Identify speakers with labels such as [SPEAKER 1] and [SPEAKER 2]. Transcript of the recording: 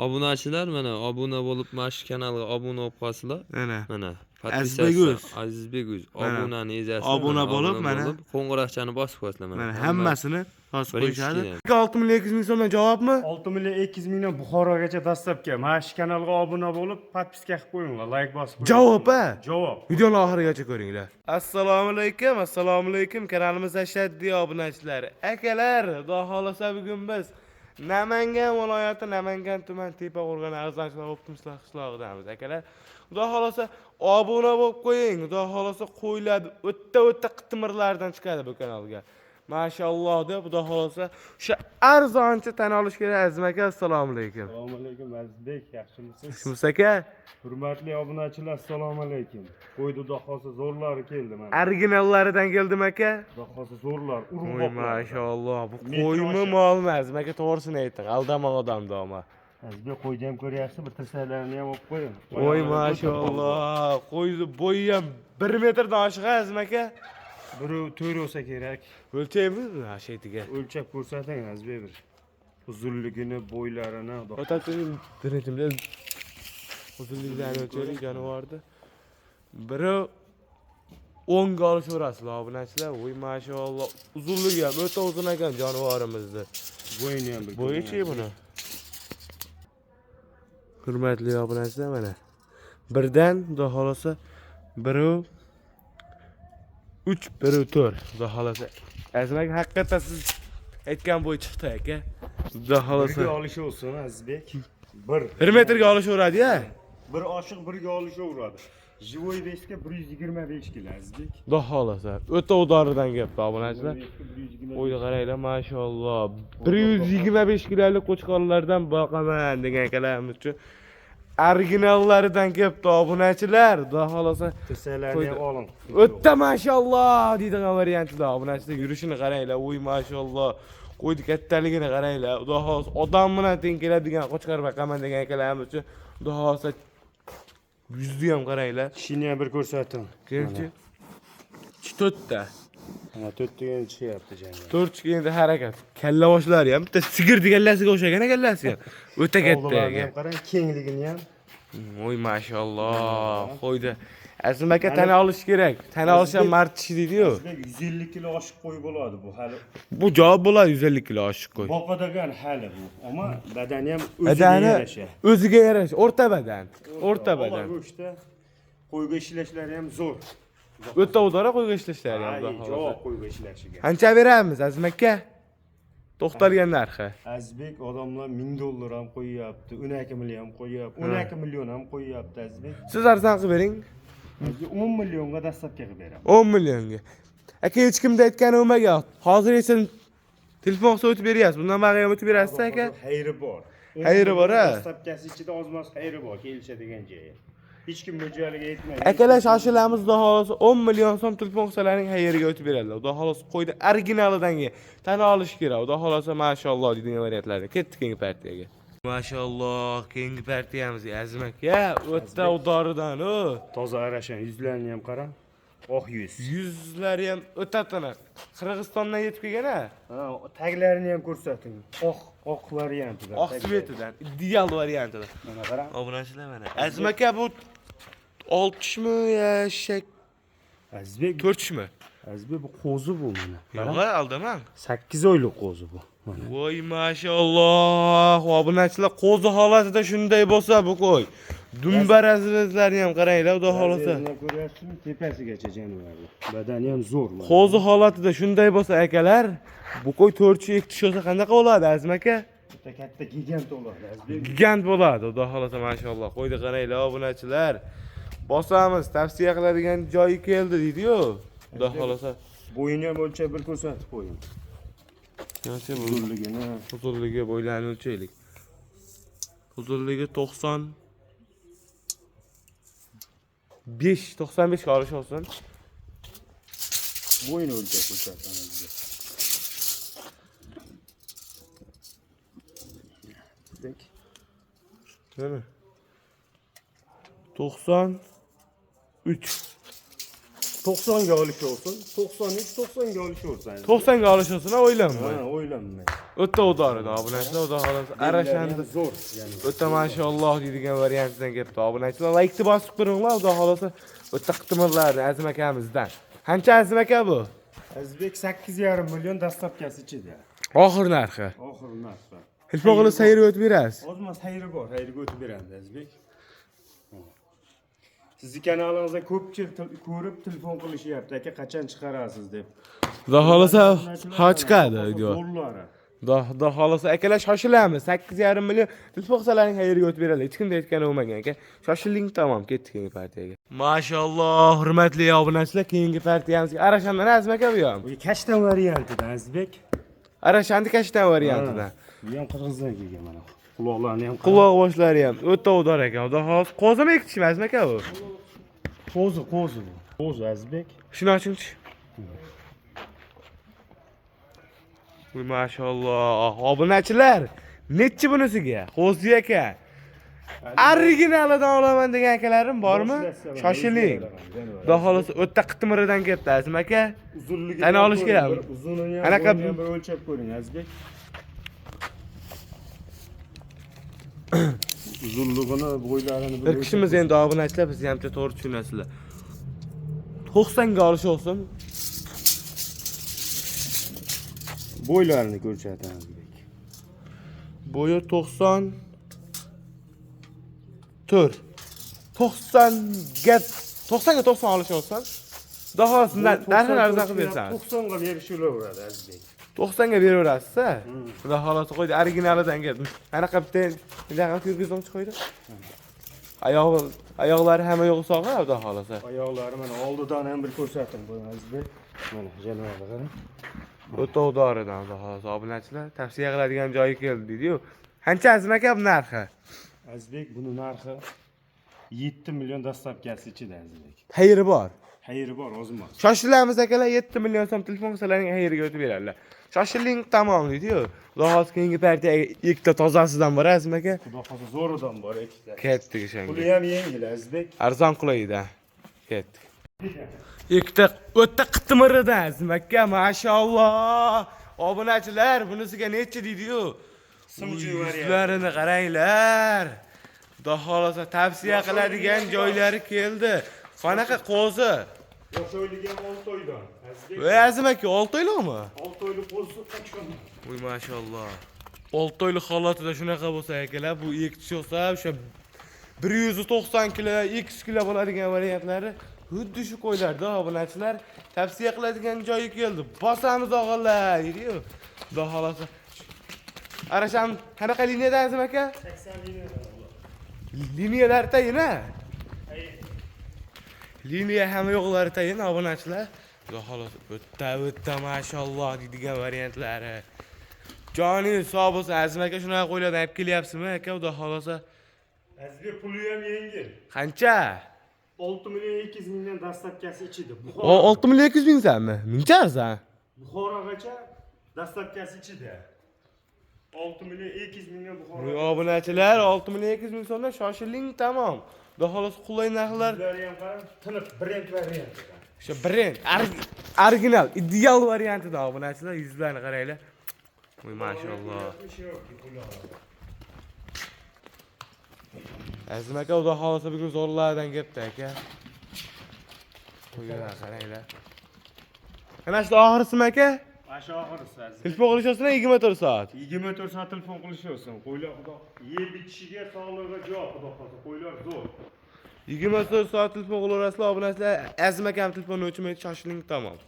[SPEAKER 1] Obunachilar mana obuna bo'lib mana shu kanalga obuna bo'lib qolsalar. Mana
[SPEAKER 2] Azizbek
[SPEAKER 1] Azizbek
[SPEAKER 2] Mana.
[SPEAKER 1] obunani ezasizlar.
[SPEAKER 2] Obuna bo'lib, mana.
[SPEAKER 1] qo'ng'iroqchani bosib qo'yasizlar mana.
[SPEAKER 2] Mana hammasini bosib qo'yishadi.
[SPEAKER 1] Birinchi
[SPEAKER 2] 6 million 200 ming so'mdan javobmi?
[SPEAKER 3] 6 million 200 mingdan Buxorogacha dastlabki. Mana shu kanalga obuna bo'lib, podpiska qilib qo'yinglar, like bosib qo'ying.
[SPEAKER 2] Javob a?
[SPEAKER 3] Javob.
[SPEAKER 2] Videoni oxirigacha ko'ringlar. Assalomu alaykum. Kanalimizga shaddiy obunachilar. Akalar, xudo xolasa bugun biz Namangan viloyati Namangan tuman Tepa-Qo'rg'on arzonchilar optimistlar qishlog'idamiz. Akalar, xudo xolasa obuna bo'lib qo'ying. Xudo xolasa qo'yiladi. O'tta qitmirlardan chiqadi bu kanalga. Mashalloh deb xudo xolasa o'sha arzonchi tan olish kerak Azim aka. Assalomu alaykum.
[SPEAKER 3] Assalomu alaykum Azizbek, yaxshimisiz?
[SPEAKER 2] Yaxshimisiz aka?
[SPEAKER 3] Hurmatli obunachilar, assalomu alaykum. Qo'ydi xudo xolasa zo'rlari keldi mana.
[SPEAKER 2] Originallaridan keldim aka.
[SPEAKER 3] Xudo xolasa zo'rlar,
[SPEAKER 2] Voy
[SPEAKER 3] urug'boqlar.
[SPEAKER 2] mashalloh. Bu qo'ymi molmi Azim aka, to'g'risini ayting. Aldamang odamni ama.
[SPEAKER 3] Azizbek qo'yni ham ko'ryapsiz, bir tirsalarini ham olib qo'ying.
[SPEAKER 2] Voy mashalloh. Qo'yni bo'yi ham 1 metrdan oshiq Azim aka.
[SPEAKER 3] Biri 4 bo'lsa kerak.
[SPEAKER 2] O'lchaymizmi ha shaytiga?
[SPEAKER 3] O'lchab ko'rsating Azizbek bir. Uzunligini, bo'ylarini,
[SPEAKER 2] Otachining birinchimda uzunligidan o'lchaylik jonivorni. Biri 10 ga olishaverasizlar obunachilar. Voy mashalloh. Uzunligi ham o'ta uzun ekan jonivorimizni.
[SPEAKER 3] bo'yini ham bir.
[SPEAKER 2] Bo'yichi buni. Hurmatli obunachilar mana. Birdan xudo xolasa 1 3 1 4 xudo xolasa. Azim aka haqiqatan siz aytgan bo'yi chiqdi aka. Xudo xolasa.
[SPEAKER 3] Birga olishi olsun Azizbek.
[SPEAKER 2] 1 metrga olishaveradi-ya.
[SPEAKER 3] Bir oshiq birga olishaveradi. Живой veshga 125 kg Azizbek.
[SPEAKER 2] Xudo xolasa. O'ta udoridan gapdi obunachilar. Qo'yni qaranglar mashalloh. 125 kilolik qo'chqonlardan boqaman degan akalarimiz uchun originallaridan kelibdi obunachilar. Xudo xolasa
[SPEAKER 3] Tirsalarini ham oling.
[SPEAKER 2] o'ta mashalloh deydigan variantida obunachilar yurishini qaranglar. Voy mashalloh. Qo'yni kattaligini qaranglar. Xudo xolasa odam bilan teng keladigan qo'chqor boqaman degan akalarimiz uchun xudo xolasa yuzni ham qaranglar.
[SPEAKER 3] Kishini ham bir ko'rsating.
[SPEAKER 2] Kelchi. 4 ta.
[SPEAKER 3] Mana 4 taga chiqyapti jangi.
[SPEAKER 2] 4 chiqganda harakat. Kalla boshlari ham bitta sigir degallasiga o'xshagan kallasi ham. O'ta katta
[SPEAKER 3] Oldilariga ham
[SPEAKER 2] ekan.
[SPEAKER 3] qarang, kengligini ham.
[SPEAKER 2] Voy mashalloh. Qo'ydi. Azim aka tana olish kerak. Tana olish ham mard ishi deydi-yu.
[SPEAKER 3] 150 kg oshiq qo'y bo'ladi bu hali.
[SPEAKER 2] Bu javob bo'ladi 150 kilo oshiq qo'y.
[SPEAKER 3] Boqadigan hali bu. Ammo badani ham o'ziga
[SPEAKER 2] Badani
[SPEAKER 3] yarasha.
[SPEAKER 2] o'ziga yarasha. O'rta badan. O'rta badan.
[SPEAKER 3] Go'shtda qo'yga ishlashlari ham zo'r.
[SPEAKER 2] O'ta udora qo'yga ishlashlari ham
[SPEAKER 3] Ay, javob qo'yga ishlashiga.
[SPEAKER 2] Qancha beramiz Azim aka? To'xtalgan narxi.
[SPEAKER 3] Azizbek odamlar $1000 ham qo'yyapti, 12 million ham qo'yyapti, 12 million ham qo'yyapti Azizbek.
[SPEAKER 2] Siz arzon qilib bering.
[SPEAKER 3] 10 millionga dastlabki qilib beraman.
[SPEAKER 2] 10 millionga. Aka hech kimda aytgani bo'lmagan. Hozir esa telefon o'tib beryapsiz. Bundan bag'ay o'tib berasiz aka.
[SPEAKER 3] Xayri bor.
[SPEAKER 2] Xayri bor a.
[SPEAKER 3] Dastlabkasi ichida ozmas xayri bor, kelishadigan joyi. Hech kim mo'ljaliga aytmaydi.
[SPEAKER 2] Akalar shoshilamiz, xudo xolasa 10 million so'm telefon qilsalaring xayriga o'tib beradilar. Xudo xolasa qo'ydi originalidan tan olish kerak. Xudo xolasa mashalloh deydigan variantlarda. Ketdik keyingi partiyaga. Mashalloh, keyingi partiyamiz Azim aka. O'ta udoridan o.
[SPEAKER 3] Toza arashan yuzlarini ham qarang. Oq yuz.
[SPEAKER 2] Yuzlari ham o'ta tiniq. Qirg'izistondan yetib kelgan-a?
[SPEAKER 3] Ha, taglarini ham ko'rsating. Oq variantida.
[SPEAKER 2] Oq svetidan, ideal variantida.
[SPEAKER 3] Mana qarang.
[SPEAKER 2] Obunachilar mana. Azim aka bu 6 eshak?
[SPEAKER 3] Azizbek
[SPEAKER 2] 4
[SPEAKER 3] Azizbek bu qo'zi bu mana.
[SPEAKER 2] Yo'q, aldamang.
[SPEAKER 3] 8 oylik qo'zi bu. Mana.
[SPEAKER 2] Voy mashalloh. Obunachilar qo'zi holatida shunday bo'lsa bu qo'y. Dumbarazlarni ham qaranglar, xudo xolasa.
[SPEAKER 3] Azizbekni ko'ryapsizmi? Tepasigacha jonivorlar. Badani ham zo'r mana.
[SPEAKER 2] Qo'zi holatida shunday bo'lsa akalar, bu qo'y 4 2 tish olsa qanaqa bo'ladi Azim aka?
[SPEAKER 3] Bitta katta gigant bo'ladi Azizbek.
[SPEAKER 2] Gigant bo'ladi, xudo xolasa mashalloh. Qo'yni qaranglar obunachilar. Bosamiz, tavsiya qiladigan joyi keldi deydi-yu. Xudo xolasa.
[SPEAKER 3] Bo'yini ham o'lchab bir ko'rsatib qo'ying.
[SPEAKER 2] Yo'qsa
[SPEAKER 3] Uzunligini.
[SPEAKER 2] uzunligi bo'ylarini o'lchaylik. Uzunligi 95 ga olish olsin.
[SPEAKER 3] Bo'yini o'lchab ko'rsatamiz. Bek.
[SPEAKER 2] Mana 93.
[SPEAKER 3] 90'ga alış olsun. 93, 90'ga alış olsun.
[SPEAKER 2] 90'ga alışıyorsun ha oylanma.
[SPEAKER 3] Ha, oylanma.
[SPEAKER 2] O'ta udarida obunachilar, xudo xolasa. Arashanda
[SPEAKER 3] Zo'r, yani.
[SPEAKER 2] o'ta mashalloh deydigan variantdan kelibdi obunachilar. Like'ni bosib turinglar, xudo xolasa. O'ta qitmirlarni Azim akamizdan. Qancha Azim aka bu?
[SPEAKER 3] Azbek 8,5 million dastlabkasi ichida.
[SPEAKER 2] Oxir narxi.
[SPEAKER 3] Oxir narxi.
[SPEAKER 2] Hilpoqili sayr o'tib berasiz.
[SPEAKER 3] Ozmas xayri bor, xayriga o'tib beramiz Azbek. Sizni kanalingizda ko'pchilik ko'rib telefon qilishyapti, aka qachon chiqarasiz deb.
[SPEAKER 2] Xudo xolasa ha chiqadi video.
[SPEAKER 3] Zo'rlari.
[SPEAKER 2] Xudo xolasa akalar shoshilamiz. 8,5 million tilfoqsalaring xayriga o'tib beradi. Hech kimda aytgani bo'lmagan aka. Shoshiling, tamom, ketdik keyingi partiyaga. Mashalloh, hurmatli obunachilar, keyingi partiyamizga Arashandan Azim aka bu ham.
[SPEAKER 3] Bu kashtan variantidan Azbek.
[SPEAKER 2] Arashandi kashtan variantidan.
[SPEAKER 3] Bu ham qirg'izdan kelgan mana. Quloqlarni ham
[SPEAKER 2] Quloq boshlari ham o'ta udor ekan. Xudo xolasa qozima ekitishmi Azim aka bu?
[SPEAKER 3] qo'zi bu. Qo'zi Azbek.
[SPEAKER 2] Shuni ochingchi. Voy mashalloh, obunachilar. Nechi bunisiga? Qo'zi aka. Originalidan olaman degan akalarim bormi? Shoshiling. Xudo xolasa o'ta qitmiridan kelibdi Azim aka.
[SPEAKER 3] Uzunligi
[SPEAKER 2] Qani olish kerak?
[SPEAKER 3] Uzunini ham
[SPEAKER 2] Anaqa
[SPEAKER 3] bir o'lchab ko'ring Azbek. Uzunligini, bo'ylarini
[SPEAKER 2] bir kishimiz endi obunachilar bizni ham to'g'ri tushunasizlar. 90 ga olish olsin.
[SPEAKER 3] bo'ylarini ko'rsatamiz Azbek.
[SPEAKER 2] Bo'yi 90 4. 90 ga 90 olish olsin. Xudo xolasa narxini arzon qilib bersangiz.
[SPEAKER 3] 90 ga berish bo'laveradi Azbek.
[SPEAKER 2] 90 ga beraverasiz-a? Xudo xolasa qo'ydi, originalidan keldi. Anaqa bitta qanaqa yurgizmoqchi qo'ydi. Oyoqlari hamma yo'q sog'a, Xudo xolasa.
[SPEAKER 3] Oyoqlari mana oldidan ham bir ko'rsating bu Azbek. Mana janobi qarang.
[SPEAKER 2] O'ta udoridan, Xudo xolasa obunachilar tavsiya qiladigan joyi keldi deydi-yu. Qancha Azim aka bu narxi?
[SPEAKER 3] Azbek buni narxi 7 million dastlabkasi ichida Azbek.
[SPEAKER 2] Xayri bor.
[SPEAKER 3] Xayri bor, ozmas.
[SPEAKER 2] Shoshilamiz akalar, 7 million so'm telefon qilsalaring xayriga o'tib beradilar. Shoshiling, tamom deydi-yu. Xudo xolasa keyingi partiyaga ikkita tozasidan bor Azim aka.
[SPEAKER 3] Xudo xolasa zo'ridan bor ikkita.
[SPEAKER 2] Ketdik o'shanga.
[SPEAKER 3] Puli ham yengil Azbek.
[SPEAKER 2] Arzon qulaydi. Ketdik. Ikkita o'ta qitmiridan Azim aka, mashalloh. Obunachilar, bunisiga necha deydi-yu?
[SPEAKER 3] Simchi variant.
[SPEAKER 2] Yuzlarini qaranglar. Xudo xolasa tavsiya qiladigan joylari keldi. Qanaqa qo'zi?
[SPEAKER 3] Yosh o'yligan 6 oydan. Azbek.
[SPEAKER 2] Voy Azim aka, 6 oylikmi?
[SPEAKER 3] 6 oylik qo'zi qachon?
[SPEAKER 2] Voy mashalloh. 6 oylik holatida shunaqa bo'lsa akalar, bu ekchi olsa o'sha 190 kilo, X kilo bo'ladigan variantlari xuddi shu qo'ylarda obunachilar tavsiya qiladigan joyi keldi. Bosamiz og'alar, deydi-yu. Xudo xolasa. Arasham qanaqa liniyada Azim aka?
[SPEAKER 3] 80 liniyadan.
[SPEAKER 2] Liniyalar tayina. Liniya hamma yo'qlari tayin obunachilar. Xudo xolasa o'ta mashalloh deydigan variantlari. Joningiz sog' bo'lsin Azim aka, shunaqa qo'ylardan olib kelyapsizmi aka? Xudo xolasa.
[SPEAKER 3] Azbek puli ham yengil.
[SPEAKER 2] Qancha?
[SPEAKER 3] 6 million 200 mingdan dastlabkasi ichida.
[SPEAKER 2] 6 million 200 ming sanmi? Mingcha arzon.
[SPEAKER 3] Buxorogacha dastlabkasi ichida. 6 million 200 mingdan Buxoro.
[SPEAKER 2] Voy obunachilar, 6 million 200 ming so'mdan shoshiling, tamom. Xudo xolasa qulay narxlar.
[SPEAKER 3] Ular ham qarang, tiniq brend variantida.
[SPEAKER 2] O'sha brend, original, ideal variantida obunachilar, yuzlarni qaranglar. Voy mashalloh. Azim aka, xudo xolasa bugun zo'rlardan kelibdi aka. Qo'ylar qaranglar. Ana shu oxirisimi aka?
[SPEAKER 3] Asha oxirisi Azbek.
[SPEAKER 2] Telefon qilishosizmi 24 soat?
[SPEAKER 3] 24 soat telefon qilishyosan. Qo'ylar xudo yeb ichishiga, sog'lig'iga javob xudo xolasa. Qo'ylar zo'r.
[SPEAKER 2] 24 soat telefon qilaverasizlar obunachilar. Azim akam telefonni o'chirmaydi, shoshiling, tamom.